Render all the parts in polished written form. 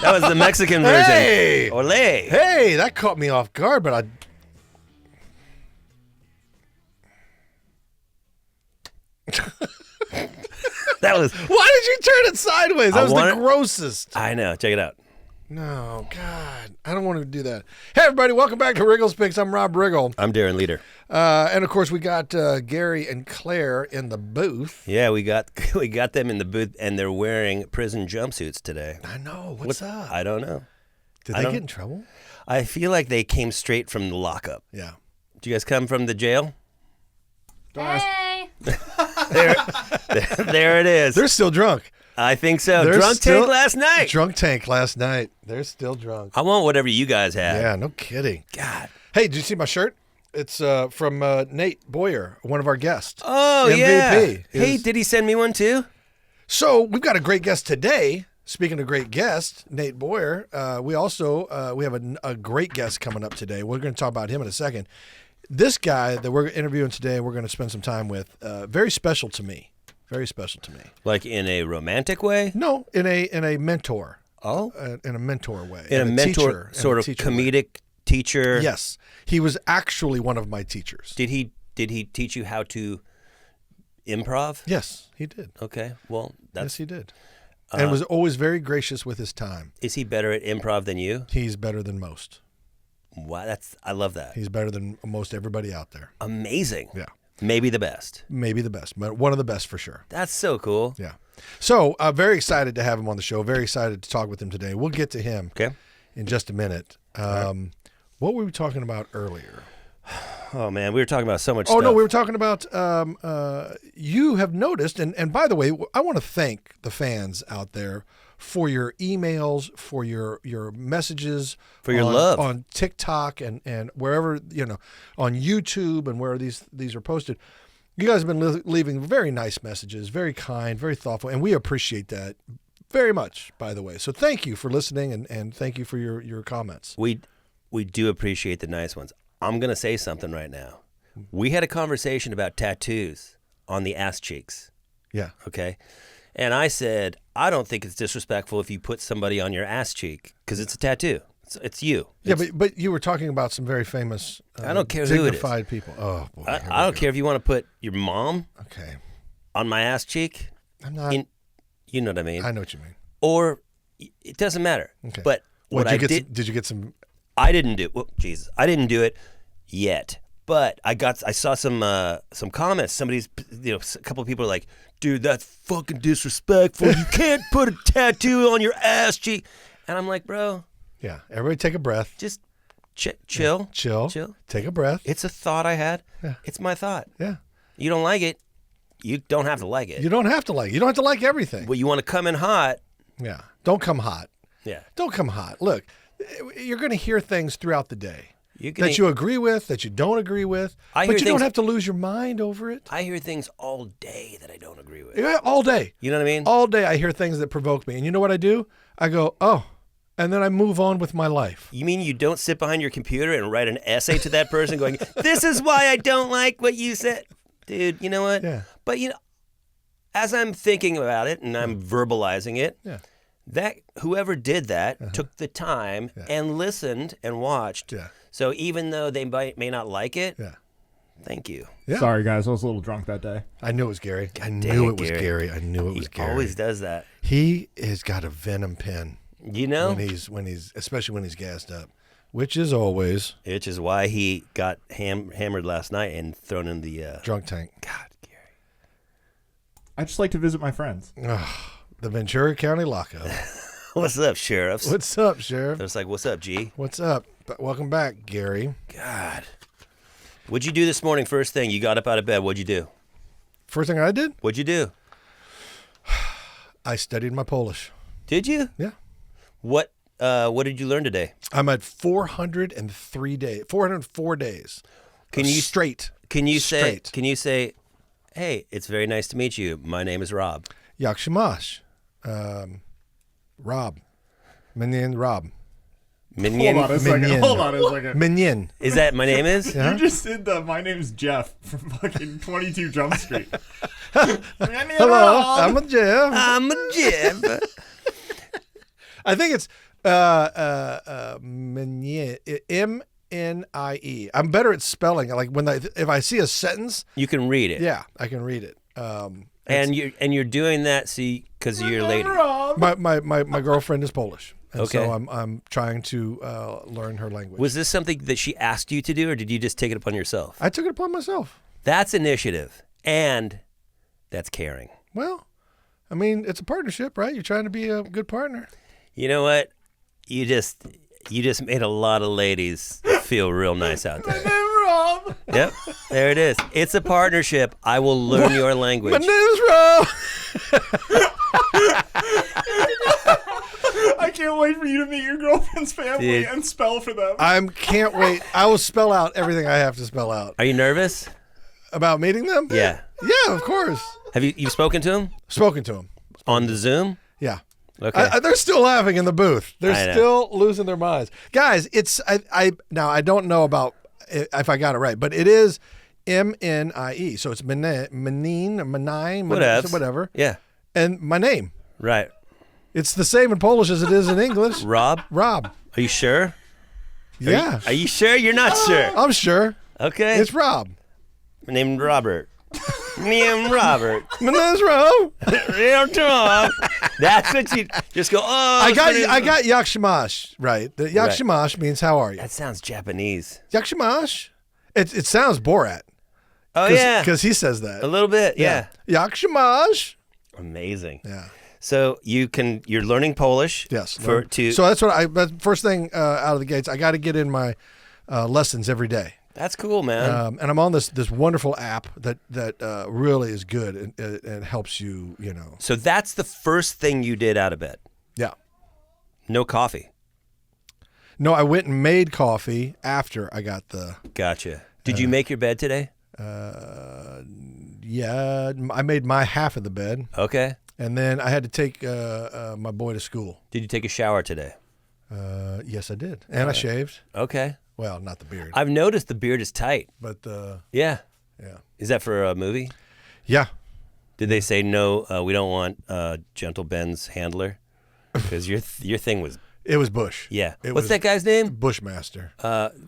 That was the Mexican version. Hey! Ole. Hey, that caught me off guard, but That was. Why did you turn it sideways? That was the grossest. I know. Check it out. No, God. I don't want to do that. Hey, everybody. Welcome back to Riggle's Picks. I'm Rob Riggle. I'm Darren Leader. And, of course, we got Gary and Claire in the booth. Yeah, we got them in the booth, and they're wearing prison jumpsuits today. I know. What's up? I don't know. Did they get in trouble? I feel like they came straight from the lockup. Yeah. Did you guys come from the jail? Hey! There it is. They're still drunk. I think so. They're Drunk tank last night. Drunk tank last night. They're still drunk. I want whatever you guys have. Yeah, no kidding. God. Hey, did you see my shirt? It's from Nate Boyer, one of our guests. Oh, MVP. yeah. Hey, did he send me one too? So we've got a great guest today. Speaking of great guests, Nate Boyer, we also we have a great guest coming up today. We're going to talk about him in a second. This guy that we're interviewing today, we're going to spend some time with, very special to me. Very special to me. Like in a romantic way? No, in a mentor. Oh, in a mentor way. In a mentor, teacher, sort of comedic teacher. Yes, he was actually one of my teachers. Did he teach you how to improv? Yes, he did. Okay, well, yes, he did, and was always very gracious with his time. Is he better at improv than you? He's better than most. Wow, I love that. He's better than most everybody out there. Amazing. Yeah. Maybe the best. Maybe the best, but one of the best for sure. That's so cool. Yeah. So very excited to have him on the show. Very excited to talk with him today. We'll get to him in just a minute. What were we talking about earlier? Oh, man, we were talking about so much stuff. Oh, no, we were talking about you have noticed, and by the way, I want to thank the fans out there for your emails, for your messages, for your love on TikTok and wherever, on YouTube and where these are posted. You guys have been leaving very nice messages, very kind, very thoughtful, and we appreciate that very much, by the way. So thank you for listening and thank you for your comments. We do appreciate the nice ones. I'm going to say something right now. We had a conversation about tattoos on the ass cheeks. Yeah. Okay. And I said, I don't think it's disrespectful if you put somebody on your ass cheek because it's a tattoo. It's you. Yeah, but you were talking about some very famous, I don't care who it is. dignified people. Oh, boy. I don't care if you want to put your mom on my ass cheek. I'm not. You know what I mean? I know what you mean. Or it doesn't matter. Okay. But did you get some? I didn't do. Well, Jesus, I didn't do it yet. But I saw some comments. A couple of people are like, dude, that's fucking disrespectful. You can't put a tattoo on your ass cheek. And I'm like, bro. Yeah, everybody take a breath. Just chill. Yeah. Chill. Take a breath. It's a thought I had. Yeah. It's my thought. Yeah. You don't like it. You don't have to like it. You don't have to like it. You don't have to like everything. Well, you want to come in hot. Yeah. Don't come hot. Yeah. Don't come hot. Look, you're going to hear things throughout the day. That you agree with, that you don't agree with, but you don't have to lose your mind over it. I hear things all day that I don't agree with. Yeah, all day. You know what I mean? All day I hear things that provoke me. And you know what I do? I go, oh, and then I move on with my life. You mean you don't sit behind your computer and write an essay to that person going, this is why I don't like what you said? Dude, you know what? Yeah. But, as I'm thinking about it and I'm verbalizing it, that whoever did that took the time and listened and watched. Yeah. So even though they may not like it, thank you. Yeah. Sorry, guys. I was a little drunk that day. I knew it was Gary. I knew it was Gary. He always does that. He has got a venom pen. When he's especially when he's gassed up, which is always. Which is why he got hammered last night and thrown in the drunk tank. God, Gary. I just like to visit my friends. The Ventura County lockup. What's up, sheriffs? What's up, sheriff? It's like, what's up, G? What's up? Welcome back, Gary. God. What'd you do this morning first thing? You got up out of bed. What'd you do? First thing I did? What'd you do? I studied my Polish. Did you? Yeah. What did you learn today? I'm at 404 days. Straight. Can you say, hey, it's very nice to meet you. My name is Rob. Yakshimash. Rob. Minion Rob. Minion? Hold on a second. Minion. Is that my name is? You just did my name's Jeff from fucking 22 Jump Street. Hello, I'm a Jeff. I'm a Jeff. I think it's M-N-I-E. I'm better at spelling. Like if I see a sentence, You can read it. yeah, I can read it. And you're doing that, because you're a lady. My girlfriend is Polish, and Okay. so I'm trying to learn her language. Was this something that she asked you to do, or did you just take it upon yourself? I took it upon myself. That's initiative, and that's caring. Well, I mean, it's a partnership, right? You're trying to be a good partner. You know what? You just made a lot of ladies feel real nice out there. Rob. Yep, there it is. It's a partnership. I will learn your language. My name's Rob. I can't wait for you to meet your girlfriend's family Dude. and spell for them. I can't wait. I will spell out everything I have to spell out. Are you nervous? About meeting them? Yeah. Yeah, of course. Have you've spoken to him Spoken to them. on the Zoom? Yeah. Okay. They're still laughing in the booth. I They're know. still losing their minds. Guys, it's now I don't know about if I got it right, but it is M-N-I-E. So it's Menine, whatever. Yeah. And my name. Right. It's the same in Polish as it is in English. Rob? Rob. Are you sure? Yeah. Are you sure? You're not sure. I'm sure. Okay. It's Rob. My name's Robert. Me and Robert. My name's Rob. Real talk. That's what you just go. Oh, I got Yakshimash right. The Yakshimash means how are you? That sounds Japanese. Yakshimash. It sounds Borat. Oh yeah, Because he says a that. little bit. Yeah. Yakshimash. Amazing. Yeah. So you're learning Polish. Yes. So that's what that's first thing out of the gates. I got to get in my lessons every day. that's cool, man. And I'm on this wonderful app that really is good and helps you. So that's the first thing you did out of bed. Yeah. No coffee. No, I went and made coffee after I got the. Gotcha. Did you make your bed today? Yeah, I made my half of the bed, Okay. and then I had to take my boy to school. Did you take a shower today? Yes, I did, and I shaved. Okay. Well, not the beard, I've noticed the beard is tight. but Yeah. yeah, Is that for a movie? yeah. Did they say no? We don't want Gentle Ben's handler because your thing was It was Bush. yeah. It What's was that guy's name? Bushmaster.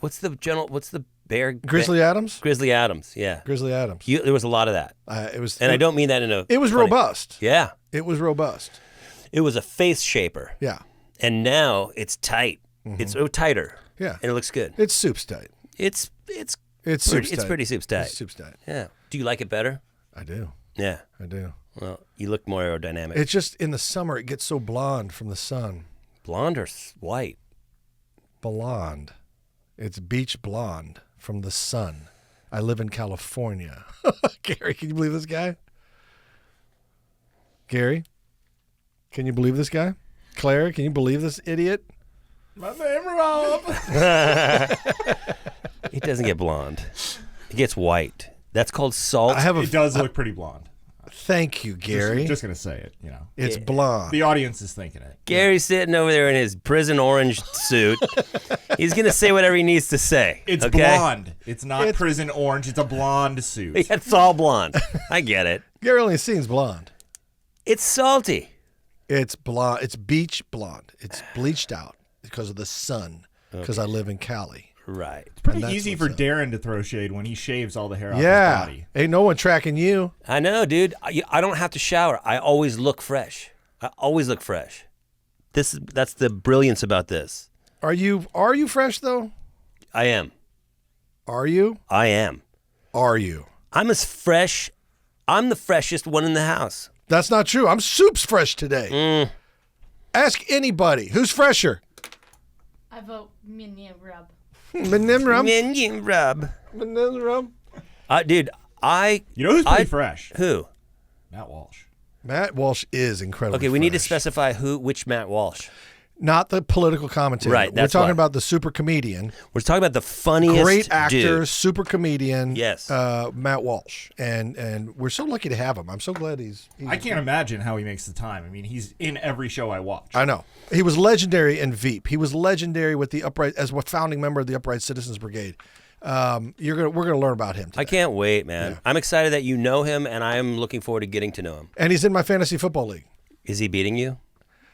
What's the bear? Grizzly Adams. Grizzly Adams. Yeah. Grizzly Adams. There was a lot of that, It was, and I don't mean that in a. It was funny- robust. Yeah. It was robust. It was a face shaper, Yeah, and now it's tight. It's tighter. yeah. And it looks good. It's soup's tight. It's It's pretty, soup's it's tight. pretty soup's tight. It's soup's tight. Yeah. Do you like it better? I do. Yeah. I do. Well, you look more aerodynamic. It's just in the summer it gets so blonde from the sun. Blonde or white? Blonde. It's beach blonde from the sun. I live in California. Gary, can you believe this guy? Gary, can you believe this guy? Claire, can you believe this idiot? My name Rob. It doesn't get blonde. It gets white. That's called salt. I have a. It does look pretty blonde. Thank you, Gary. Just gonna say it. It's blonde. The audience is thinking it. Gary's sitting over there in his prison orange suit. He's going to say whatever he needs to say. It's okay? blonde. It's not prison orange. It's a blonde suit. Yeah, it's all blonde. I get it. Gary only sings blonde. It's salty. It's blonde. It's beach blonde. It's bleached out because of the sun. Because I live in Cali. Right. Pretty that's easy what's for up. Darren to throw shade when he shaves all the hair off his Yeah. body. Ain't no one tracking you. I know, dude. I don't have to shower. I always look fresh. I always look fresh. That's the brilliance about this. Are you fresh though? I am. Are you? I am. Are you? I'm as fresh. I'm the freshest one in the house. That's not true. I'm soup's fresh today. Ask anybody who's fresher. I vote Minion Rub. Menimram. Minion rub. Menimram. Dude, You know who's pretty fresh? Who? Matt Walsh. Matt Walsh is incredible. Okay, we need to specify which Matt Walsh. Not the political commentator. Right, that's We're talking why. about the super comedian, We're talking about the funniest great actor, dude. super comedian. Yes. Matt Walsh, and we're so lucky to have him. I'm so glad he's I can't imagine how he makes the time. I mean, he's in every show I watch. I know. He was legendary in Veep. He was legendary with the Upright as a founding member of the Upright Citizens Brigade. We're gonna learn about him today. I can't wait, man. Yeah. I'm excited that you know him, and I'm looking forward to getting to know him. And he's in my fantasy football league. Is he beating you,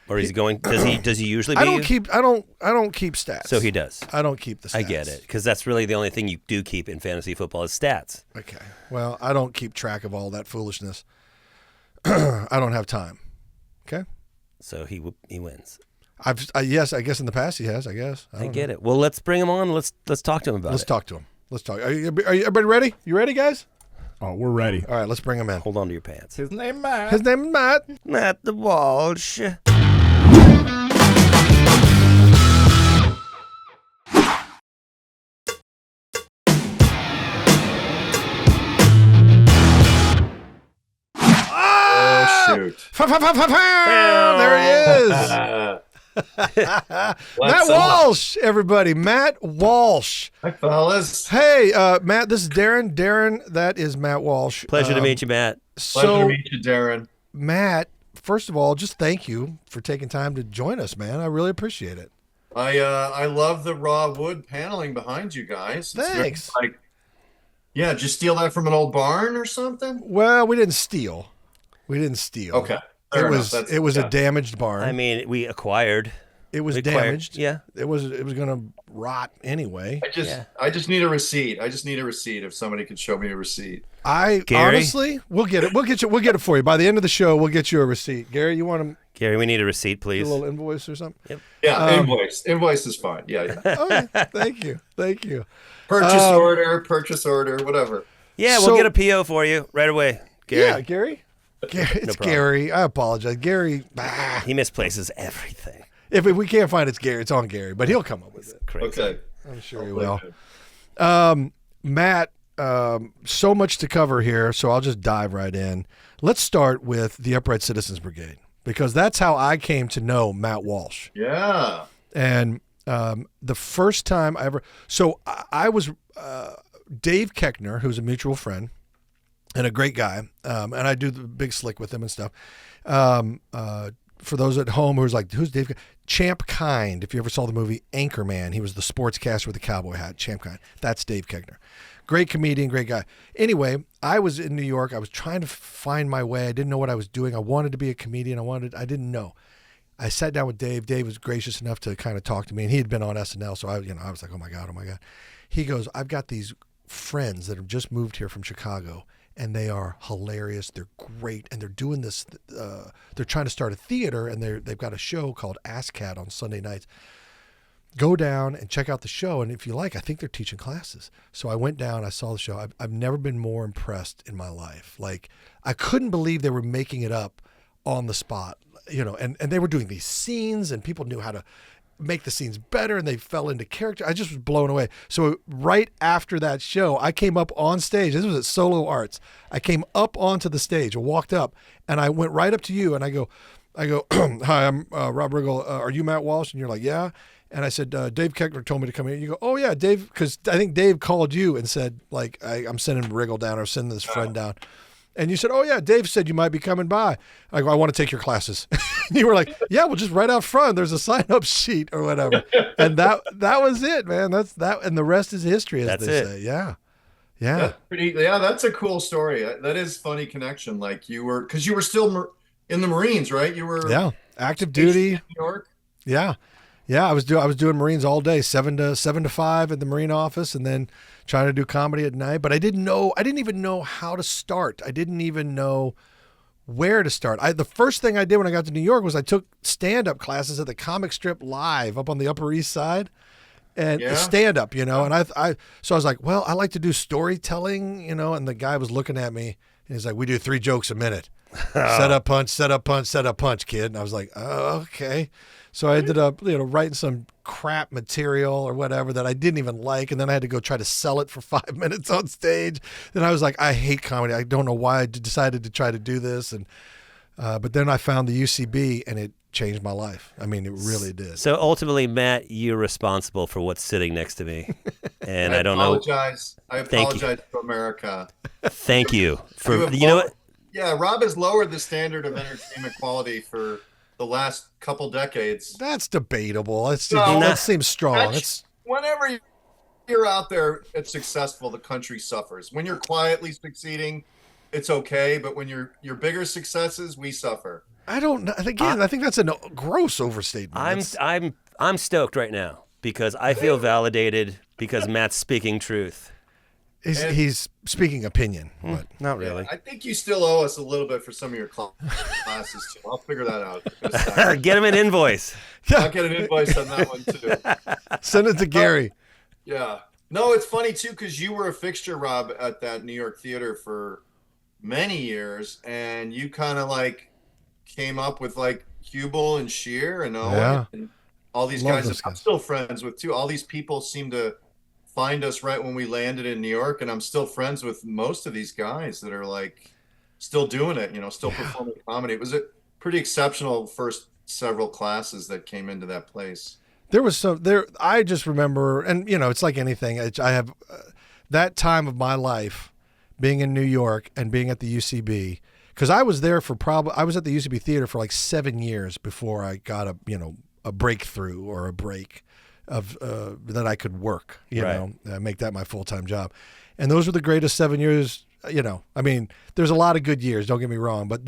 or is he going? Does he usually beat I you? don't keep stats. So he does. I don't keep the stats. I get it, because that's really the only thing you do keep in fantasy football is stats. Okay. Well, I don't keep track of all that foolishness. I don't have time. Okay. So he wins. Yes, I guess in the past he has. I guess. I get it. Well, let's bring him on. Let's talk to him about it. Let's talk to him. Let's talk. Are you everybody ready? You ready, guys? Oh, we're ready. All right, let's bring him in. Hold on to your pants. His name Matt. His name is Matt. Matt the Walsh. Oh, shoot. There he is. Matt Walsh, everybody. Matt Walsh. Hi, fellas. Hey, Matt, this is Darren. Darren, that is Matt Walsh. Pleasure to meet you, Matt. Pleasure to meet you, Darren. Matt, first of all, just thank you for taking time to join us, man. I really appreciate it. I love the raw wood paneling behind you guys. It's very, Thanks. yeah, did you steal that from an old barn or something? Well, we didn't steal. Okay. Fair enough. It was a damaged barn. I mean, we acquired. It was We acquired- damaged. yeah. It was going to rot anyway. I just need a receipt. I just need a receipt. If somebody could show me a receipt. Gary? Honestly, we'll get it. We'll get it for you. By the end of the show, we'll get you a receipt. Gary, you want Gary, we need a receipt, a please. little invoice or something? Yep. Yeah, invoice is fine. Yeah. Okay. Thank you. Purchase order, whatever. Yeah, So- we'll get a PO for you right away, Gary. Yeah, Gary. It's problem. Gary. I apologize. Gary. He misplaces everything. If we can't find it's Gary, it's on Gary, but he'll come up with it. Crazy. Okay. I'm sure he will. Matt, so much to cover here, so I'll just dive right in. Let's start with the Upright Citizens Brigade, because that's how I came to know Matt Walsh. Yeah. And the first time I ever, so I was Dave Keckner, who's a mutual friend and a great guy, and I do the big slick with him and stuff. For those at home who's like, who's Dave? Champ Kind. If you ever saw the movie Anchorman, he was the sportscaster with the cowboy hat. Champ Kind. That's Dave Keckner. Great comedian, great guy. Anyway, I was in New York. I was trying to find my way. I didn't know what I was doing. I wanted to be a comedian. I didn't know. I sat down with Dave. Dave was gracious enough to kind of talk to me, and he had been on SNL, so I was like, oh my god. He goes, I've got these friends that have just moved here from Chicago, and they are hilarious. They're great, and they're doing this. They're trying to start a theater, and they've got a show called ASCAT on Sunday nights. Go down and check out the show, and if you like, I think they're teaching classes. So I went down, I saw the show. I've never been more impressed in my life. Like, I couldn't believe they were making it up on the spot, and they were doing these scenes, and people knew how to make the scenes better, and they fell into character. I just was blown away. So right after that show, I came up on stage. This was at Solo Arts. I came up onto the stage, I walked up, and I went right up to you, and I go, hi, I'm Rob Riggle. Are you Matt Walsh? And you're like, yeah. And I said, Dave Keckner told me to come here. You go, oh yeah, Dave, because I think Dave called you and said, like, I'm sending Riggle down or sending this friend down. And you said, oh yeah, Dave said you might be coming by. I go, I want to take your classes. And you were like, yeah, well, just right out front, there's a sign-up sheet or whatever. And that was it, man. That's that, and the rest is history, as That's they it. say. Yeah. That's a cool story. That is funny connection. Like you were still in the Marines, right? You were active duty. in New York. Yeah. I was doing Marines all day, 7 to 5 at the Marine office, and then trying to do comedy at night. But I didn't even know how to start. I didn't even know where to start. The first thing I did when I got to New York was I took stand-up classes at the Comic Strip Live up on the Upper East Side, and stand-up, and so I was like, well, I like to do storytelling, and the guy was looking at me, and he's like, we do 3 jokes a minute. Set up, punch, set up, punch, set up, punch, kid. And I was like, oh, okay. So I ended up, writing some crap material or whatever that I didn't even like. And then I had to go try to sell it for 5 minutes on stage. Then I was like, I hate comedy. I don't know why I decided to try to do this. And, but then I found the UCB and it changed my life. I mean, it really did. So ultimately, Matt, you're responsible for what's sitting next to me. And I don't know. I Thank you. apologize to America. Thank you for, have you know what? Yeah, Rob has lowered the standard of entertainment quality for the last couple decades. That's debatable. No, That seems strong. Whenever you you're out there, it's successful, the country suffers. When you're quietly succeeding, it's okay. But when you're bigger successes, we suffer. I don't know. Again, I think that's a gross overstatement. I'm stoked right now because I feel validated because Matt's speaking truth. He's speaking opinion, but not really. Yeah, I think you still owe us a little bit for some of your classes too. I'll figure that out. Get him an invoice. I'll get an invoice on that one too. Send it to Gary. Yeah. No, it's funny too because you were a fixture, Rob, at that New York theater for many years, and you kind of like came up with like Hubel and Shear and Owen and all these guys that I'm still friends with too. All these people seem to find us right when we landed in New York, and I'm still friends with most of these guys that are like still doing it, still performing comedy. It was a pretty exceptional first several classes that came into that place. There was I just remember, and it's like anything. I have that time of my life being in New York and being at the UCB, because I was there for I was at the UCB theater for like 7 years before I got a breakthrough or a break of that I could work, make that my full-time job. And those were the greatest 7 years, I mean, there's a lot of good years, don't get me wrong, but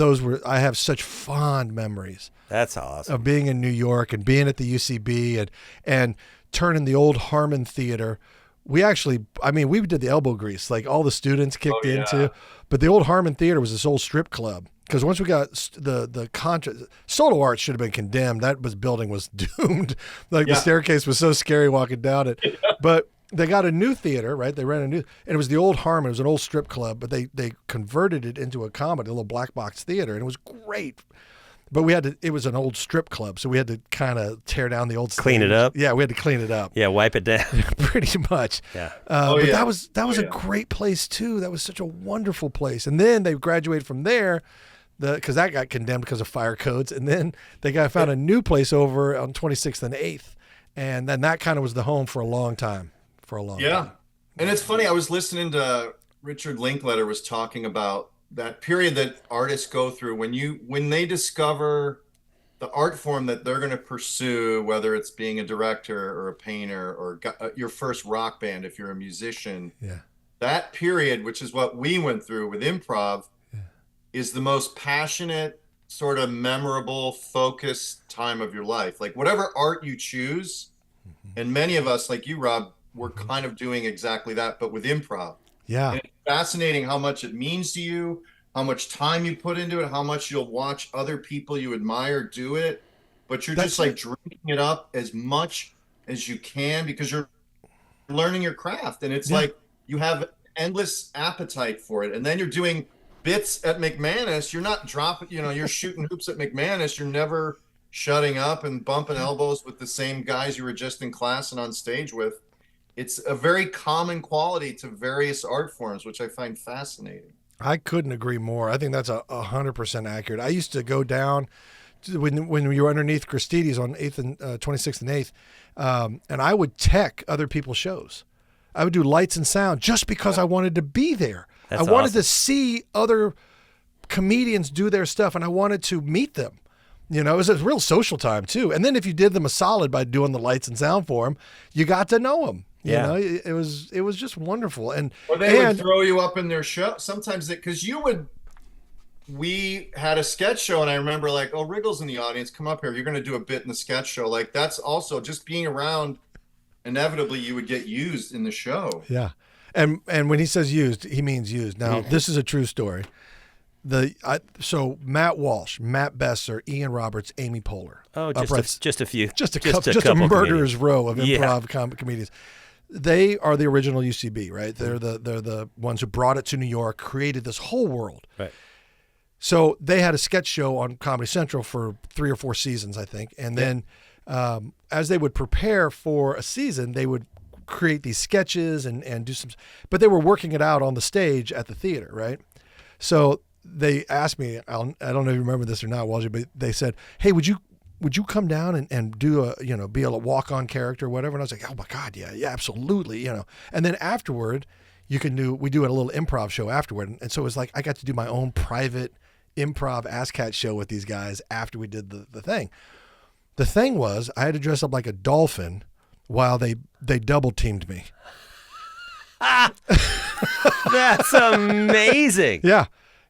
I have such fond memories. That's awesome. Of being in New York and being at the UCB and turning the old Harmon Theater. We did the elbow grease, like all the students kicked into, but the old Harmon Theater was this old strip club. Because once we got the contract, Solo Arts should have been condemned. That building was doomed. The staircase was so scary walking down it. But they got a new theater, right? They ran and it was the old Harmon. It was an old strip club, but they converted it into a comedy, a little black box theater, and it was great. But it was an old strip club, so we had to kind of tear down the old stage. Clean it up? Yeah, we had to clean it up. Yeah, wipe it down. Pretty much. Yeah. That was a great place, too. That was such a wonderful place. And then they graduated from there, because that got condemned because of fire codes. And then they found a new place over on 26th and 8th. And then that kind of was the home for a long time. Yeah. And it's funny, I was listening to Richard Linklater was talking about that period that artists go through when they discover the art form that they're going to pursue, whether it's being a director or a painter or your first rock band, if you're a musician. Yeah. That period, which is what we went through with improv, is the most passionate, sort of memorable, focused time of your life. Like whatever art you choose, and many of us, like you, Rob, we're kind of doing exactly that, but with improv. Yeah. And it's fascinating how much it means to you, how much time you put into it, how much you'll watch other people you admire do it, but you're just like drinking it up as much as you can because you're learning your craft. And it's like you have endless appetite for it. And then you're doing bits at McManus. You're not dropping, you're shooting hoops at McManus. You're never shutting up and bumping elbows with the same guys you were just in class and on stage with. It's a very common quality to various art forms, which I find fascinating. I couldn't agree more. I think that's 100% accurate. I used to go down when we were underneath Christides on 8th and 26th and 8th, and I would tech other people's shows. I would do lights and sound just because I wanted to be there. I wanted to see other comedians do their stuff, and I wanted to meet them. It was a real social time too. And then if you did them a solid by doing the lights and sound for them, you got to know them. It was just wonderful. And they would throw you up in their show sometimes because we had a sketch show, and I remember like, oh, Riggle's in the audience, come up here, you're going to do a bit in the sketch show. Like that's also just being around. Inevitably, you would get used in the show. Yeah, and when he says used, he means used. Now this is a true story. So Matt Walsh, Matt Besser, Ian Roberts, Amy Poehler. Oh, just a few. Just a murderer's row of improv comedians. They are the original UCB, right? They're the ones who brought it to New York, created this whole world. Right. So they had a sketch show on Comedy Central for 3 or 4 seasons, I think. And then as they would prepare for a season, they would create these sketches and do some, but they were working it out on the stage at the theater, right? So they asked me, I don't know if you remember this or not, Walsh, but they said, hey, would you come down and do be a walk-on character or whatever? And I was like, oh my God, yeah, absolutely, And then afterward, we do a little improv show afterward. And so it was like, I got to do my own private improv AssCat show with these guys after we did the thing. The thing was, I had to dress up like a dolphin while they double teamed me. That's amazing.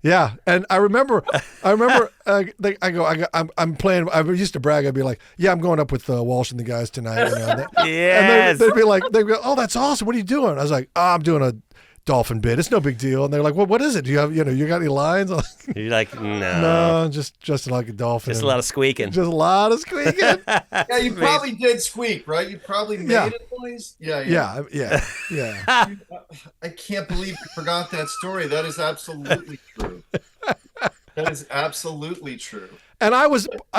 Yeah, and I remember, I'm playing. I used to brag. I'd be like, "Yeah, I'm going up with Walsh and the guys tonight." Yes. And they'd be like, "Oh, that's awesome. What are you doing?" I was like, "Oh, I'm doing a dolphin bit. It's no big deal." And they're like, "Well, what is it? Do you have, you got any lines?" I'm like, You're like, no. no, just like a dolphin. Just a lot of squeaking. Just a lot of squeaking. Yeah, you probably did squeak, right? You probably made a noise. Yeah. I can't believe you forgot that story. That is absolutely true. That is absolutely true. And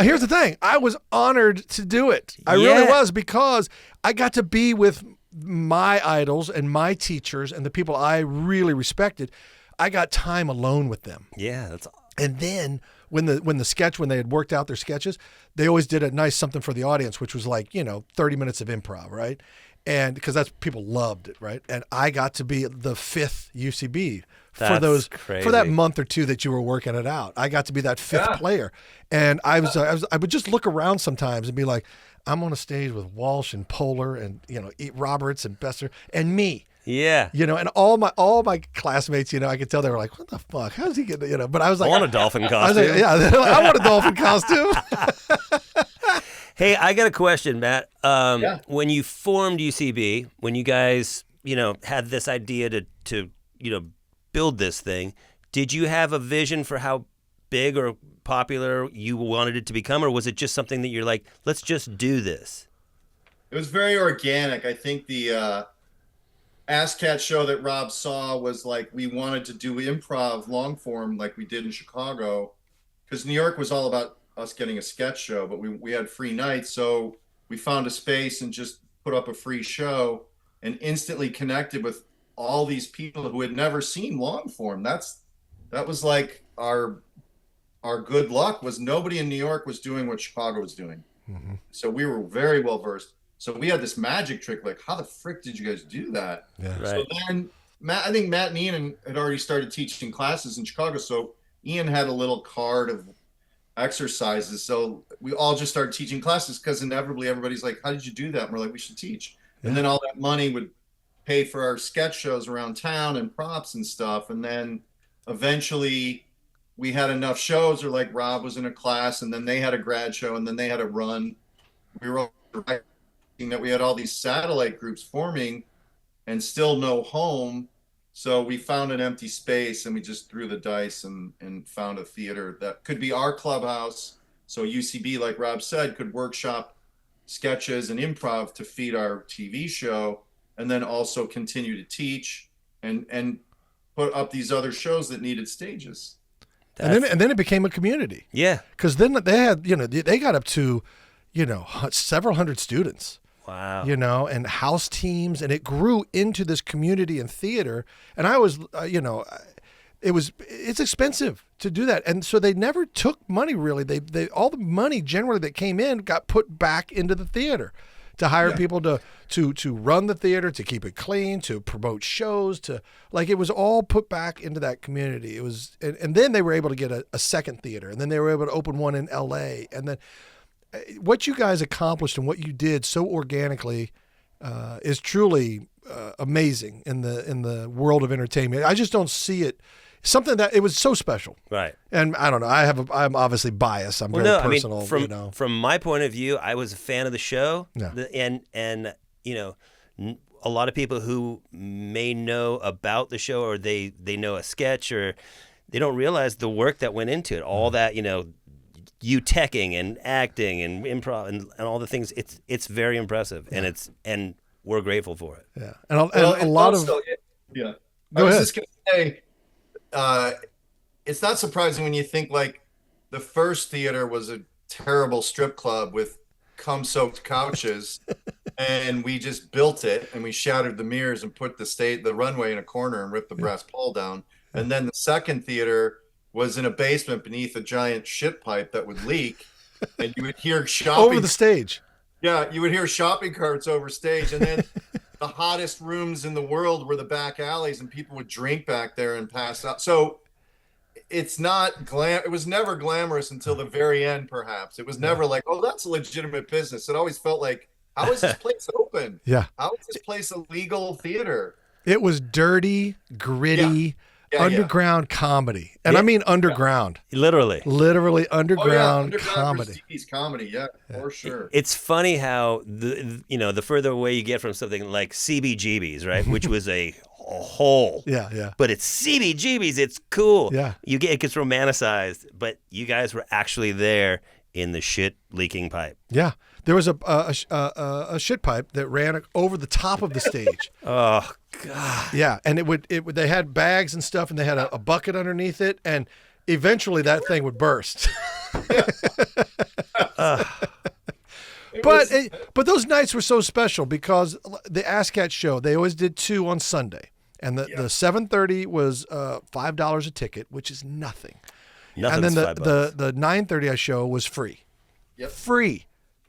here's the thing. I was honored to do it. I really was, because I got to be with my idols and my teachers and the people I really respected. I got time alone with them. Yeah, that's. And then when they had worked out their sketches, they always did a nice something for the audience, which was like, 30 minutes of improv, right? And because people loved it, right? And I got to be the fifth UCB for that month or two that you were working it out. I got to be that fifth player. And I would just look around sometimes and be like, I'm on a stage with Walsh and Polar and Roberts and Besser and me. Yeah. And all my classmates, I could tell they were like, what the fuck? How's he getting, but I was like, I want a dolphin costume. I was like, yeah, I want a dolphin costume. Hey, I got a question, Matt. When you formed UCB, when you guys, had this idea to build this thing, did you have a vision for how big or popular you wanted it to become, or was it just something that you're like, let's just do this? It was very organic. I think the Ass Cat show that Rob saw was like, we wanted to do improv long form like we did in Chicago, because New York was all about us getting a sketch show, but we had free nights. So we found a space and just put up a free show and instantly connected with all these people who had never seen long form. That was like our good luck, was nobody in New York was doing what Chicago was doing. Mm-hmm. So we were very well versed. So we had this magic trick, like, how the frick did you guys do that? Yeah. Right. So then I think Matt and Ian had already started teaching classes in Chicago. So Ian had a little card of exercises. So we all just started teaching classes, because inevitably everybody's like, how did you do that? And we're like, we should teach. Yeah. And then all that money would pay for our sketch shows around town and props and stuff. And then eventually we had enough shows, or like Rob was in a class and then they had a grad show and then they had a run. We were all that we had all these satellite groups forming and still no home. So we found an empty space and we just threw the dice and found a theater that could be our clubhouse. So UCB, like Rob said, could workshop sketches and improv to feed our TV show, and then also continue to teach and put up these other shows that needed stages. And then it became a community. Yeah. Because then they had, they got up to, several hundred students. Wow. And house teams, and it grew into this community and theater. And I was, it's expensive to do that. And so they never took money, really. They all the money generally that came in got put back into the theater, to hire people to run the theater, to keep it clean, to promote shows, it was all put back into that community. It was, and then they were able to get a second theater, and then they were able to open one in LA. And then what you guys accomplished and what you did so organically is truly amazing in the world of entertainment. I just don't see it. Something that it was so special, right? And I don't know. I'm obviously biased. I'm very personal. I mean, from my point of view, I was a fan of the show, and a lot of people who may know about the show, or they know a sketch, or they don't realize the work that went into it. All that you teching and acting and improv and all the things. It's very impressive, and we're grateful for it. Yeah, and a lot of yeah. Go ahead. Just gonna say, it's not surprising when you think like the first theater was a terrible strip club with cum-soaked couches, and we just built it and we shattered the mirrors and put the runway in a corner and ripped the brass pole down. And then the second theater was in a basement beneath a giant shit pipe that would leak, and you would hear shopping over the stage. Yeah, you would hear shopping carts over stage, and then the hottest rooms in the world were the back alleys, and people would drink back there and pass out. So it's not it was never glamorous until the very end, perhaps. It was never like, oh, that's a legitimate business. It always felt like, How is this place open? Yeah. How is this place a legal theater? It was dirty, gritty, Yeah, underground comedy. And I Yeah. mean underground. Literally. Literally underground Underground comedy. Prestige comedy, for sure. It's funny how the further away you get from something like CBGBs, right, which was a hole. Yeah. But it's CBGBs. It's cool. Yeah. It gets romanticized, but you guys were actually there in the shit leaking pipe. Yeah. There was a shit pipe that ran over the top of the stage. Oh God. Yeah, and it would they had bags and stuff, and they had a bucket underneath it, and eventually that thing would burst. But those nights were so special because the ASCAT show, they always did 2 on Sunday, and the 7:30 was $5 a ticket, which is nothing. Nothing's And then $5. the 9:30 show was free. Yep. Free.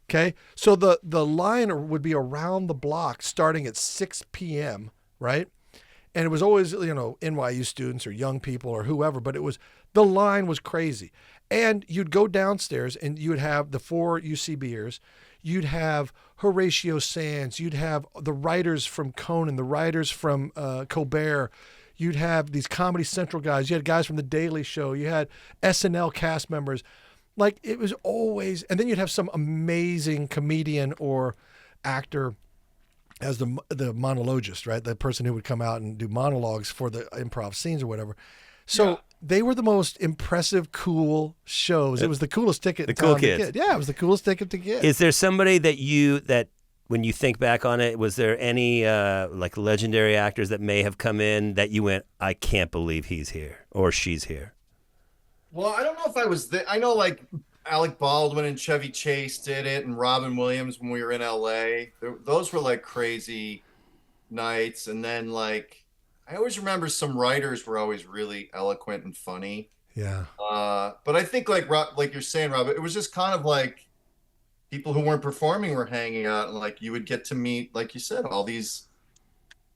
Okay. So the line would be around the block starting at 6 p.m., right? And it was always, NYU students or young people or whoever, but the line was crazy. And you'd go downstairs and you would have the 4 UCBers, you'd have Horatio Sands, you'd have the writers from Conan, the writers from Colbert, you'd have these Comedy Central guys, you had guys from The Daily Show, you had SNL cast members. Like, it was always, and then you'd have some amazing comedian or actor as the monologist, right? The person who would come out and do monologues for the improv scenes or whatever. So they were the most impressive, cool shows. It was the coolest ticket. The cool kids. Yeah, it was the coolest ticket to get. Is there somebody that when you think back on it, was there any like legendary actors that may have come in that you went, I can't believe he's here or she's here? Well, I don't know if I was there. I know like Alec Baldwin and Chevy Chase did it, and Robin Williams when we were in LA. Those were like crazy nights. And then like I always remember some writers were always really eloquent and funny. Yeah. But I think like you're saying, Rob, it was just kind of like people who weren't performing were hanging out, and like you would get to meet, like you said, all these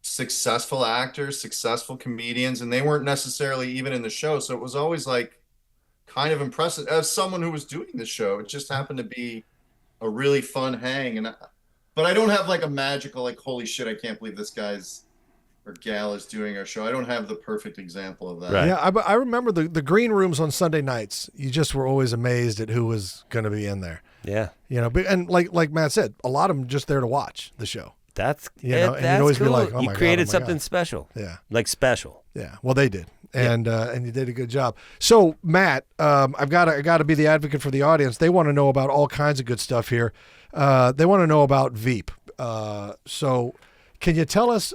successful actors, successful comedians, and they weren't necessarily even in the show. So it was always like kind of impressive as someone who was doing the show. It just happened to be a really fun hang. But I don't have like a magical, like, holy shit, I can't believe this guy's or gal is doing our show. I don't have the perfect example of that. Right. Yeah, I remember the green rooms on Sunday nights. You just were always amazed at who was going to be in there. Yeah. And like Matt said, a lot of them just there to watch the show. That's And you'd that's always cool. be like, oh you my God, created oh my something God. special. Yeah. Like special. Yeah. Well, they did. And you did a good job. So, Matt, I've got to be the advocate for the audience. They want to know about all kinds of good stuff here. They want to know about Veep. So, can you tell us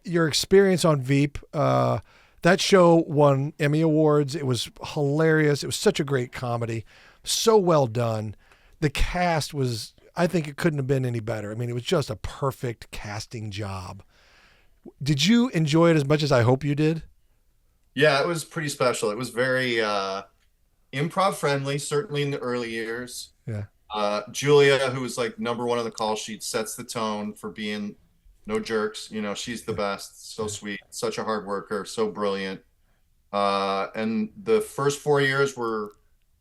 your experience on Veep? That show won Emmy Awards. It was hilarious. It was such a great comedy. So well done. The cast was, I think it couldn't have been any better. I mean, it was just a perfect casting job. Did you enjoy it as much as I hope you did? Yeah, it was pretty special. It was very improv friendly, certainly in the early years. Yeah. Julia, who was like #1 on the call sheet, sets the tone for being no jerks. She's the best. So sweet, such a hard worker, so brilliant. And the first 4 years were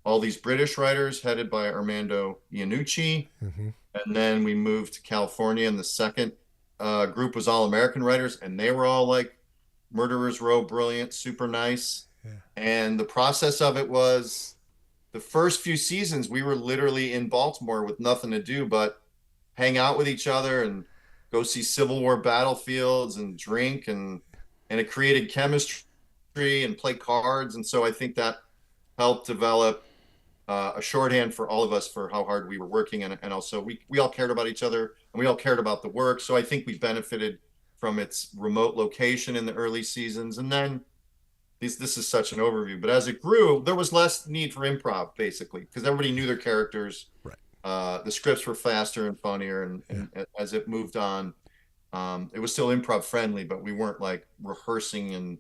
all these British writers headed by Armando Iannucci. Mm-hmm. And then we moved to California, and the second group was all American writers, and they were all like Murderers Row, brilliant, super nice. Yeah. And the process of it was the first few seasons, we were literally in Baltimore with nothing to do but hang out with each other and go see Civil War battlefields and drink, and it created chemistry and play cards. And so I think that helped develop a shorthand for all of us for how hard we were working. And also we all cared about each other, and we all cared about the work. So I think we benefited from its remote location in the early seasons. And then this is such an overview, but as it grew, there was less need for improv, basically, because everybody knew their characters. Right. The scripts were faster and funnier, and as it moved on, it was still improv friendly, but we weren't like rehearsing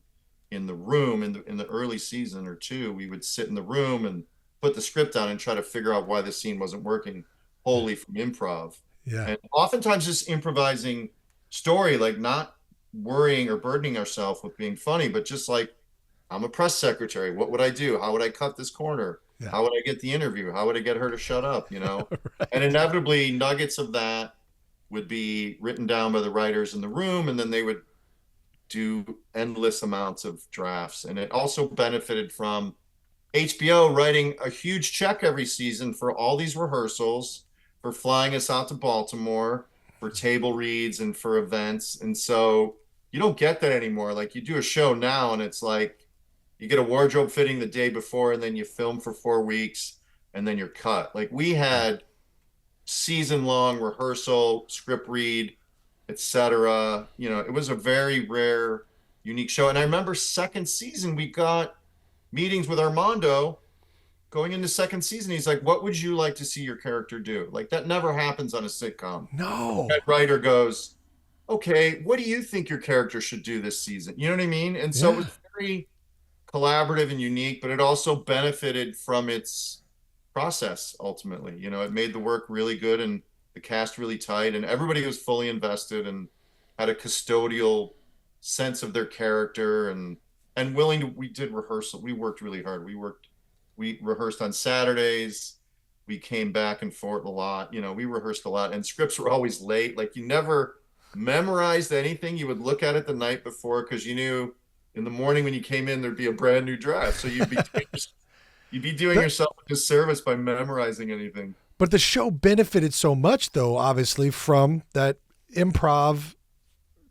in the room in the early season or two. We would sit in the room and put the script down and try to figure out why the scene wasn't working wholly from improv. Yeah. And oftentimes just improvising story, like not worrying or burdening ourselves with being funny, but just like, I'm a press secretary. What would I do? How would I cut this corner? Yeah. How would I get the interview? How would I get her to shut up? Right. And inevitably nuggets of that would be written down by the writers in the room, and then they would do endless amounts of drafts. And it also benefited from HBO writing a huge check every season for all these rehearsals, for flying us out to Baltimore, for table reads and for events. And so you don't get that anymore. Like, you do a show now and it's like you get a wardrobe fitting the day before, and then you film for 4 weeks, and then you're cut. Like, we had season-long rehearsal, script read, etc. You know, it was a very rare, unique show. And I remember second season, we got meetings with Armando going into second season. He's like, what would you like to see your character do? Like, that never happens on a sitcom. No. That writer goes, okay, what do you think your character should do this season? You know what I mean? And so it was very collaborative and unique, but it also benefited from its process ultimately. You know, it made the work really good and the cast really tight, and everybody was fully invested and had a custodial sense of their character and willing to. We did rehearsal. We worked really hard. We rehearsed on Saturdays. We came back and forth a lot. You know, we rehearsed a lot, and scripts were always late. Like, you never memorized anything. You would look at it the night before because you knew in the morning when you came in, there'd be a brand new draft. So you'd be doing yourself a disservice by memorizing anything. But the show benefited so much, though, obviously, from that improv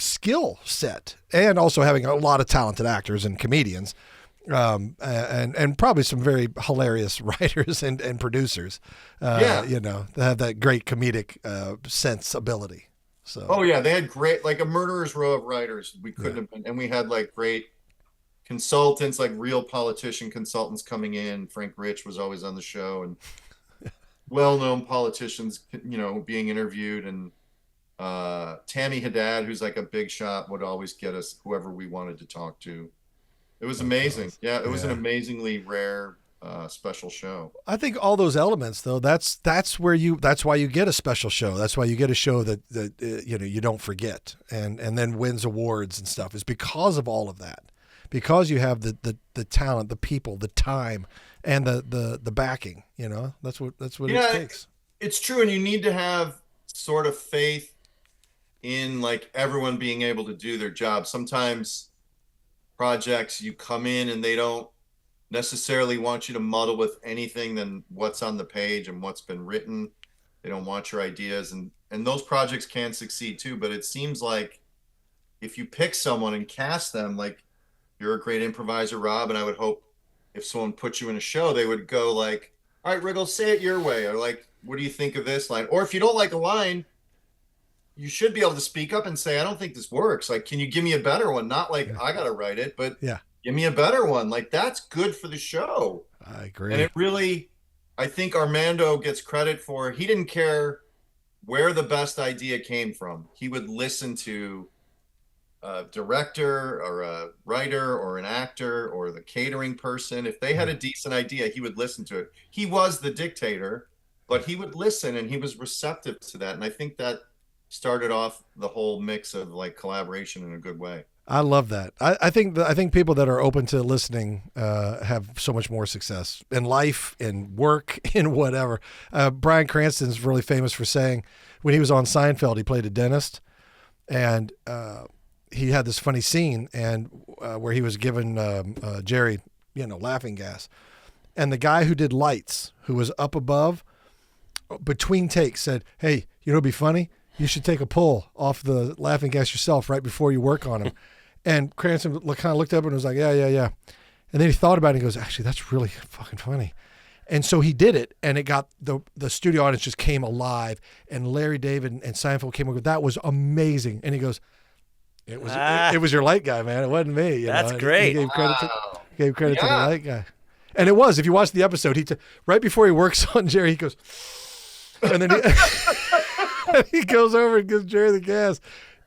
skill set, and also having a lot of talented actors and comedians, and probably some very hilarious writers and producers. You know, that have that great comedic sensibility. So. Oh yeah, they had great, like, a murderer's row of writers. We couldn't have been, and we had like great consultants, like real politician consultants coming in. Frank Rich was always on the show, and well-known politicians, you know, being interviewed. And Tammy Haddad, who's like a big shot, would always get us whoever we wanted to talk to. It was amazing. Yeah, it was an amazingly rare special show. I think all those elements, though, that's why you get a special show. That's why you get a show that you know, you don't forget and then wins awards and stuff, is because of all of that. Because you have the talent, the people, the time, and the backing. You know, that's what it takes. It's true, and you need to have sort of faith in like everyone being able to do their job. Sometimes projects, you come in and they don't necessarily want you to muddle with anything than what's on the page and what's been written. They don't want your ideas, and those projects can succeed too. But it seems like if you pick someone and cast them, like, you're a great improviser, Rob, and I would hope if someone put you in a show, they would go like, all right, Riggle, say it your way, or like, what do you think of this line? Or if you don't like a line, you should be able to speak up and say, I don't think this works. Like, can you give me a better one? Not like, I got to write it, but give me a better one. Like, that's good for the show. I agree. And it really, I think Armando gets credit for, he didn't care where the best idea came from. He would listen to a director or a writer or an actor or the catering person. If they had a decent idea, he would listen to it. He was the dictator, but he would listen, and he was receptive to that. And I think that started off the whole mix of like collaboration in a good way. I love that. I think people that are open to listening have so much more success in life, in work, in whatever. Bryan Cranston's really famous for saying, when he was on Seinfeld, he played a dentist, and he had this funny scene and where he was given Jerry, you know, laughing gas, and the guy who did lights, who was up above, between takes, said, "Hey, you know, it'd be funny. You should take a pull off the laughing gas yourself right before you work on him." And Cranston kind of looked up and was like, yeah. And then he thought about it and he goes, actually, that's really fucking funny. And so he did it, and it got the studio audience just came alive, and Larry David and Seinfeld came over. That was amazing. And he goes, it was your light guy, man. It wasn't me. That's know? great. He gave credit to the light guy. And it was, if you watch the episode, right before he works on Jerry, he goes, and then he goes over and gives Jerry the gas.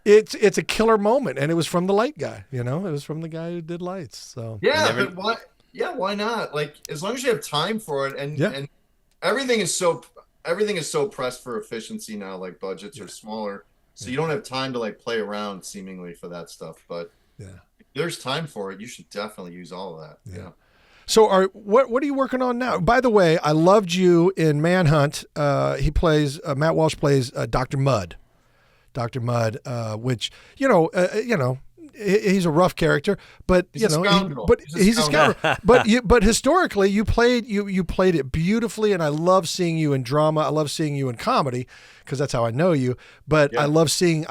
It's a killer moment, and it was from the light guy. You know, it was from the guy who did lights. So but why? Yeah, why not? Like, as long as you have time for it, and everything is so pressed for efficiency now. Like, budgets are smaller, so you don't have time to like play around seemingly for that stuff. But if there's time for it, you should definitely use all of that. Yeah. So what are you working on now? By the way, I loved you in Manhunt. Matt Walsh plays Dr. Mudd. Dr. Mudd, which he's a rough character, but He's a scoundrel. He's a scoundrel. but historically, you played it beautifully, and I love seeing you in drama. I love seeing you in comedy because that's how I know you. But I love seeing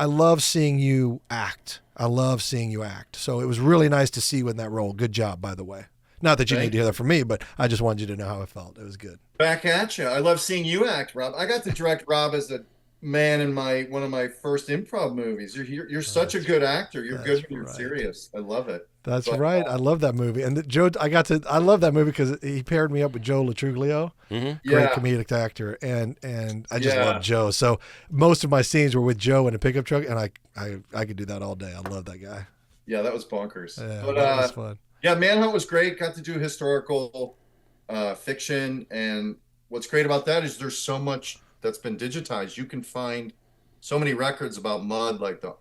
you act. I love seeing you act. So it was really nice to see you in that role. Good job, by the way. Not that you need to hear that from me, but I just wanted you to know how it felt. It was good. Back at you. I love seeing you act, Rob. I got to direct Rob as a man in one of my first improv movies. You're such a good actor. You're good when you're serious. I love it. That's right. I love that movie. And I love that movie because he paired me up with Joe Latruglio, great comedic actor, and I just love Joe. So most of my scenes were with Joe in a pickup truck, and I could do that all day. I love that guy. Yeah, that was bonkers. Yeah, but that was fun. Yeah, Manhunt was great. Got to do historical fiction, and what's great about that is there's so much that's been digitized. You can find so many records about Mudd, like the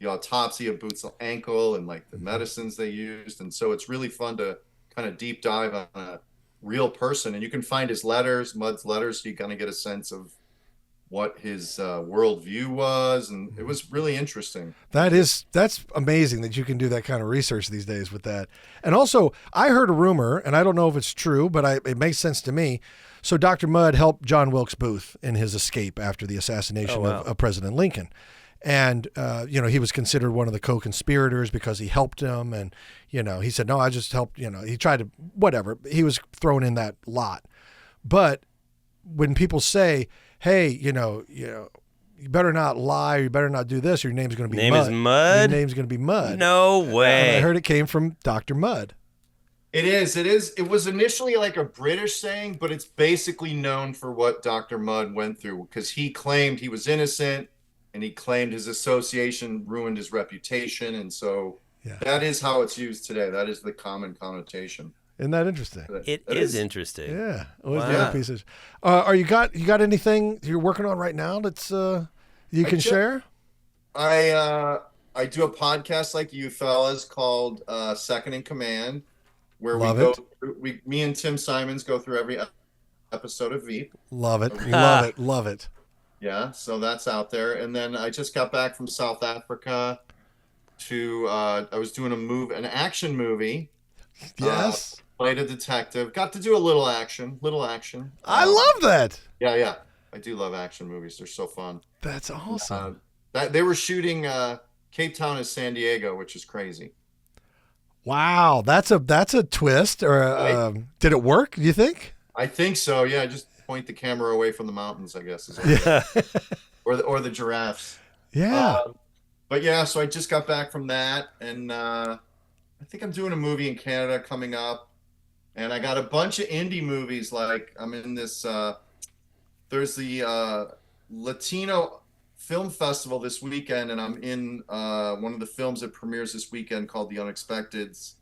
autopsy of Boots' ankle and like the medicines they used, and so it's really fun to kind of deep dive on a real person, and you can find his letters, Mudd's letters, so you kind of get a sense of what his worldview was, and it was really interesting. That's amazing that you can do that kind of research these days with that. And also, I heard a rumor, and I don't know if it's true, but it makes sense to me. So Dr. Mudd helped John Wilkes Booth in his escape after the assassination of President Lincoln. And, he was considered one of the co-conspirators because he helped him. And, he said, no, I just helped, he tried to, whatever. He was thrown in that lot. But when people say, hey, you better not lie, or you better not do this, or your name's going to be Mudd. Is Mudd? Your name's going to be Mudd. No way. And I heard it came from Dr. Mudd. It is. It was initially like a British saying, but it's basically known for what Dr. Mudd went through, because he claimed he was innocent, and he claimed his association ruined his reputation, and so that is how it's used today. That is the common connotation. Isn't that interesting? It is interesting. Yeah. Wow. Pieces. You got anything you're working on right now that's you can share? I do a podcast like you fellas called Second in Command, where me and Tim Simons go through every episode of Veep. Love it. Love it. Love it. Yeah, so that's out there. And then I just got back from South Africa to I was doing an action movie. Yes. Played a detective. Got to do a little action. I love that. Yeah. I do love action movies. They're so fun. That's awesome. They were shooting Cape Town as San Diego, which is crazy. Wow, that's a twist. Or did it work? Do you think? I think so. Yeah, just point the camera away from the mountains, I guess. or the giraffes. Yeah. But yeah, so I just got back from that, and I think I'm doing a movie in Canada coming up, and I got a bunch of indie movies. Like I'm in this. There's the Latino Film Festival this weekend, and I'm in one of the films that premieres this weekend called The Unexpecteds.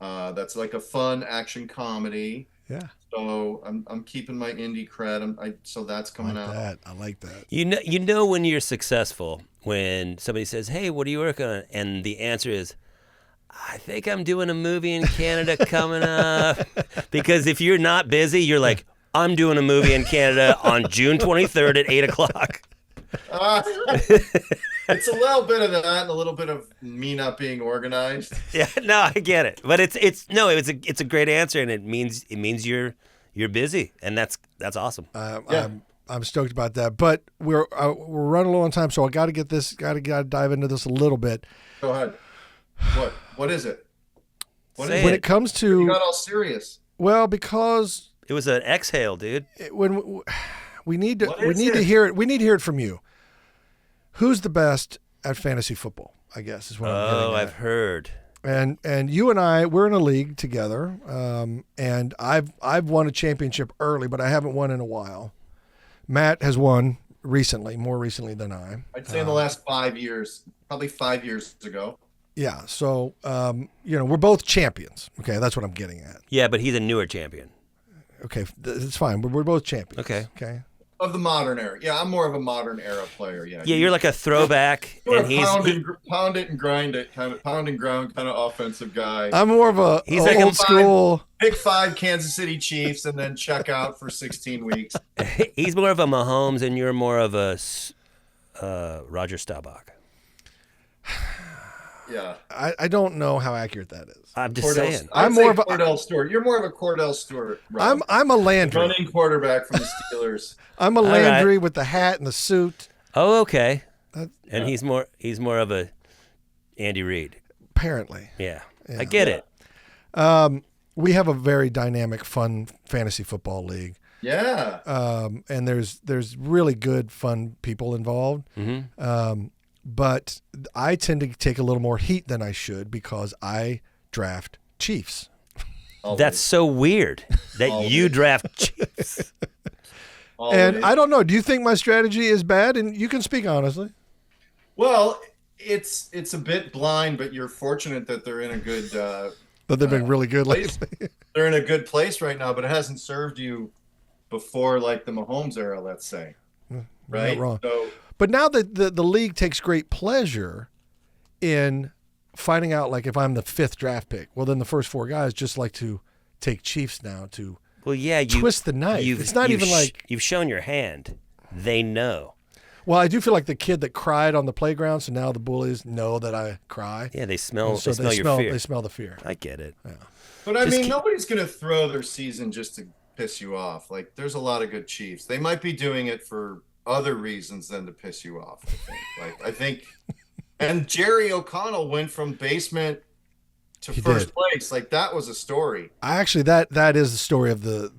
That's like a fun action comedy. Yeah. So I'm keeping my indie cred. So that's coming out. I like that. You know when you're successful when somebody says, "Hey, what are you working on?" and the answer is, "I think I'm doing a movie in Canada coming up." Because if you're not busy, you're like, "I'm doing a movie in Canada on June 23rd at 8:00. It's a little bit of that and a little bit of me not being organized. Yeah, no, I get it, but it's a great answer, and it means you're busy, and that's awesome. I'm stoked about that, but we're running low on time, so I got to dive into this a little bit. Go ahead. What is it? When it comes to you got all serious. Well, because it was an exhale, dude. We need to hear it. We need to hear it from you. Who's the best at fantasy football? I guess is what I'm getting at. Oh, I've heard. And you and I, we're in a league together, and I've won a championship early, but I haven't won in a while. Matt has won recently, more recently than I. I'd say in the last 5 years, probably 5 years ago. Yeah, so we're both champions. Okay, that's what I'm getting at. Yeah, but he's a newer champion. Okay, it's fine. We're both champions. Okay. Of the modern era. Yeah, I'm more of a modern era player. Yeah. Yeah, you're like a throwback, and he's pound it and grind it, kind of pound and ground kind of offensive guy. I'm more of a old school. Pick 5 Kansas City Chiefs and then check out for 16 weeks. He's more of a Mahomes, and you're more of a Roger Staubach. Yeah. I don't know how accurate that is. I'm just saying. I'm more of a Cordell Stewart. You're more of a Cordell Stewart. Rob. I'm a Landry. Running quarterback from the Steelers. I'm a Landry with the hat and the suit. Oh, okay. That- And he's more of a Andy Reid. Apparently. Yeah. I get it. We have a very dynamic, fun fantasy football league. Yeah. And there's really good, fun people involved. Mm-hmm. But I tend to take a little more heat than I should because I draft Chiefs. Always. That's so weird that you Always. draft Chiefs. Always. And I don't know. Do you think my strategy is bad? And you can speak honestly. Well, it's a bit blind, but you're fortunate that they're in a good But they've been really good place. lately. They're in a good place right now, but it hasn't served you before like the Mahomes era, let's say. Right? Not wrong. So But now that the league takes great pleasure in finding out, like, if I'm the 5th draft pick, well, then the first 4 guys just like to take Chiefs now to Well, yeah, twist the knife. It's not even like you've shown your hand. They know. Well, I do feel like the kid that cried on the playground, so now the bullies know that I cry. Yeah, they smell. And so they smell your fear. They smell the fear. I get it. Yeah. But I Just mean, keep- nobody's going to throw their season just to piss you off. Like, there's a lot of good Chiefs. They might be doing it for other reasons than to piss you off. I think, and Jerry O'Connell went from basement to He first did. place. Like, that was a story. I actually that is the story of the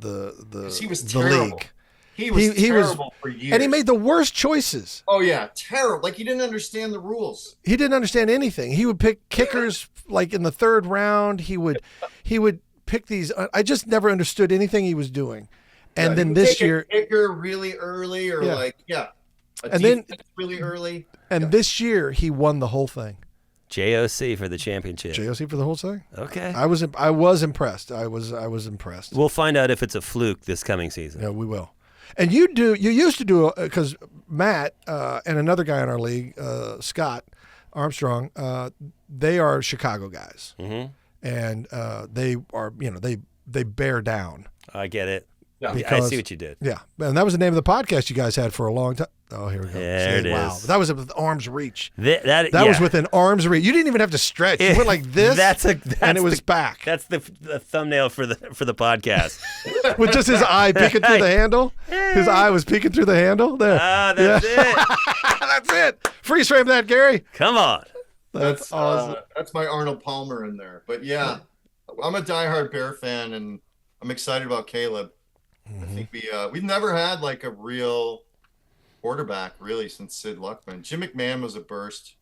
'Cause he was the terrible. league. He was He was- terrible for years. And he made the worst choices. Oh yeah, terrible. Like, he didn't understand the rules. He didn't understand anything. He would pick kickers like in the 3rd round. He would pick these. I just never understood anything he was doing. And Yeah, then you this take a year, kicker really early, or Yeah. a And then- defense really early. and this year he won the whole thing. JOC for the championship. JOC for the whole thing. Okay. I was impressed. I was impressed. We'll find out if it's a fluke this coming season. Yeah, we will. And you used to do, because Matt and another guy in our league, Scott Armstrong, they are Chicago guys, Mm-hmm. and they are, they bear down. I get it. Yeah. I Because- see what you did. Yeah, and that was the name of the podcast you guys had for a long time. Oh, here we go. There it Wow, is. that was with arm's reach. That That was yeah. within arm's reach. You didn't even have to stretch. You went like this, That's and it was back That's the thumbnail for the podcast. with just his eye peeking through the handle. His eye was peeking through the handle. There. Ah, that's it. That's it. Freeze frame that, Gary. Come on. That's awesome. That's my Arnold Palmer in there. But yeah, I'm a diehard Bear fan, and I'm excited about Caleb. I think we've never had like a real quarterback really since Sid Luckman. Jim McMahon was a burst.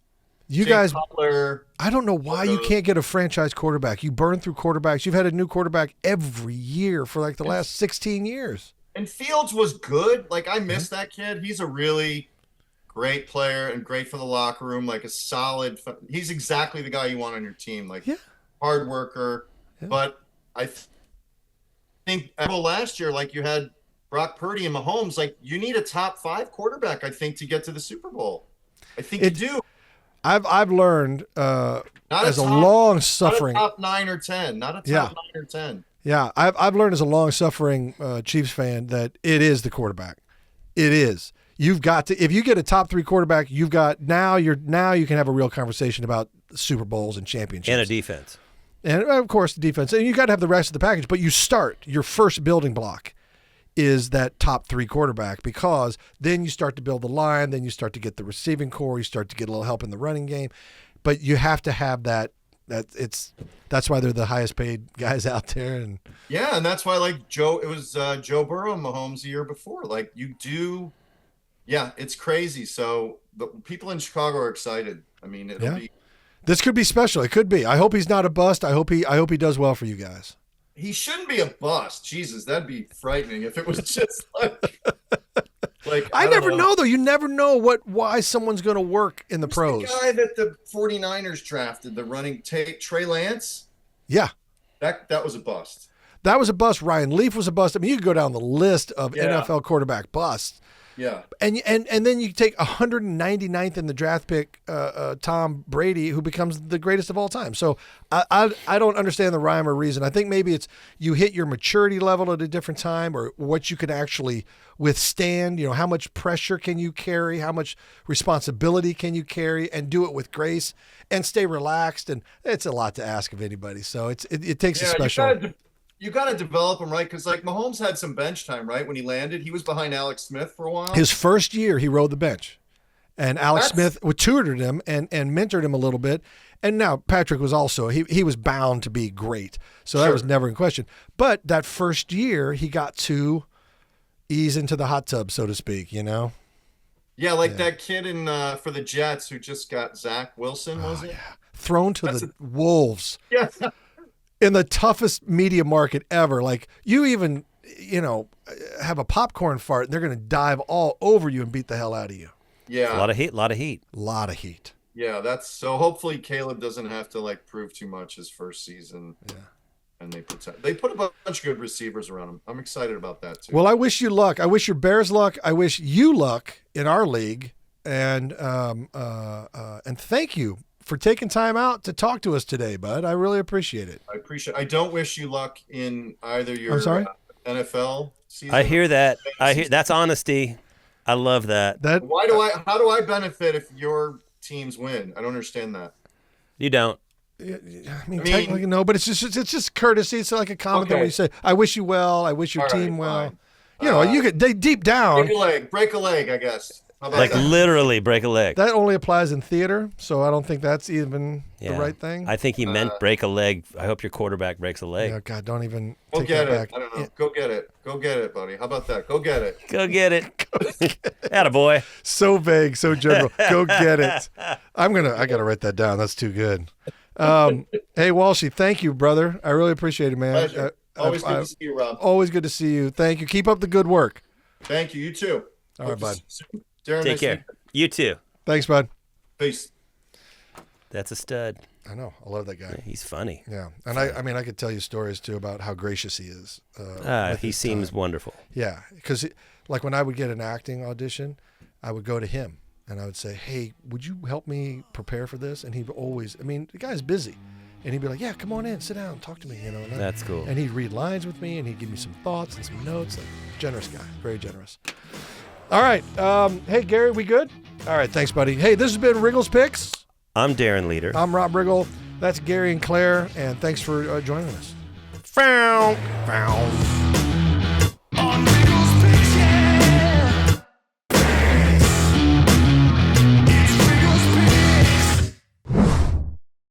You Jay guys, Cutler, I don't know why you can't get a franchise quarterback. You burn through quarterbacks. You've had a new quarterback every year for like the last 16 years. and Fields was good. Like, I miss that kid. He's a really great player and great for the locker room. Like, a solid. He's exactly the guy you want on your team. Like, Yeah. hard worker. Yeah. But I think last year, like, you had Brock Purdy and Mahomes. Like, you need a top 5 quarterback, I think, to get to the Super Bowl. I think you do. I've learned Not as a top- long Not suffering. a top 9 or 10. Not a top Yeah. 9 or 10. Yeah, I've learned as a long suffering Chiefs fan that it is the quarterback. It is. You've got to, if you get a top 3 quarterback, you've got now you can have a real conversation about Super Bowls and championships And a defense. and of course the defense, and you got to have the rest of the package. But you start your first building block is that top 3 quarterback, because then you start to build the line, then you start to get the receiving core, you start to get a little help in the running game, but you have to have that. That's why they're the highest paid guys out there. And Yeah, and that's why, like, it was Joe Burrow and Mahomes the year before. Like, you do, yeah, it's crazy. So the people in Chicago are excited. I mean, it'll be. this could be special. It could be. I hope he's not a bust. I hope he does well for you guys. He shouldn't be a bust. Jesus, that'd be frightening if it was just like I don't never know though. You never know why someone's going to work in the Who's pros. The guy that the 49ers drafted, the running Trey Lance, Yeah, that was a bust. that was a bust. Ryan Leaf was a bust. I mean, you could go down the list of Yeah. NFL quarterback busts. Yeah. And then you take 199th in the draft pick, Tom Brady, who becomes the greatest of all time. So I don't understand the rhyme or reason. I think maybe it's you hit your maturity level at a different time, or what you can actually withstand. You know, how much pressure can you carry? How much responsibility can you carry? And do it with grace and stay relaxed. And it's a lot to ask of anybody. So it takes a special. You got to develop him, right? Because like Mahomes had some bench time, right? When he landed, he was behind Alex Smith for a while. His first year, he rode the bench, and Alex Smith tutored him and mentored him a little bit. And now Patrick was also he was bound to be great, so that was never in question. But that first year, he got to ease into the hot tub, so to speak. You know. Yeah, like that kid in for the Jets who just got Zach Wilson, was it? Yeah. Thrown to the wolves. Yeah. In the toughest media market ever. Like, you even, have a popcorn fart, and they're going to dive all over you and beat the hell out of you. Yeah. A lot of heat. Yeah, that's so hopefully Caleb doesn't have to like prove too much his first season. Yeah. And they put a bunch of good receivers around him. I'm excited about that too. Well, I wish you luck. I wish your Bears luck. I wish you luck in our league. And thank you for taking time out to talk to us today, bud. I really appreciate it. I don't wish you luck in either your NFL season. I hear that. That's honesty. I love that. How do I benefit if your teams win? I don't understand that. You don't. I mean, technically no, but it's just courtesy. It's like a comment that we say, I wish you well, I wish your team well. Fine. You get deep down. Break a leg, I guess. Like literally break a leg. That only applies in theater, so I don't think that's even the right thing. I think he meant break a leg. I hope your quarterback breaks a leg. Yeah, God, don't even go get it. Back. I don't know. Go get it, buddy. How about that? Go get it. Attaboy. So vague, so general. Go get it. I gotta write that down. That's too good. Hey, Walshy, thank you, brother. I really appreciate it, man. Pleasure. Always good to see you, Rob. Always good to see you. Thank you. Keep up the good work. Thank you. You too. All right, bud. Darren, take care. You too. Thanks, bud. Peace. That's a stud. I know. I love that guy. Yeah, he's funny. Yeah. And I could tell you stories too about how gracious he is. He seems wonderful. Yeah. Because like when I would get an acting audition, I would go to him and I would say, hey, would you help me prepare for this? And he'd always, the guy's busy. And he'd be like, yeah, come on in, sit down, talk to me. That's cool. And he'd read lines with me and he'd give me some thoughts and some notes. Like, generous guy. Very generous. All right. Hey, Gary, we good? All right. Thanks, buddy. Hey, this has been Riggle's Picks. I'm Darren Leader. I'm Rob Riggle. That's Gary and Claire. And thanks for joining us. Found.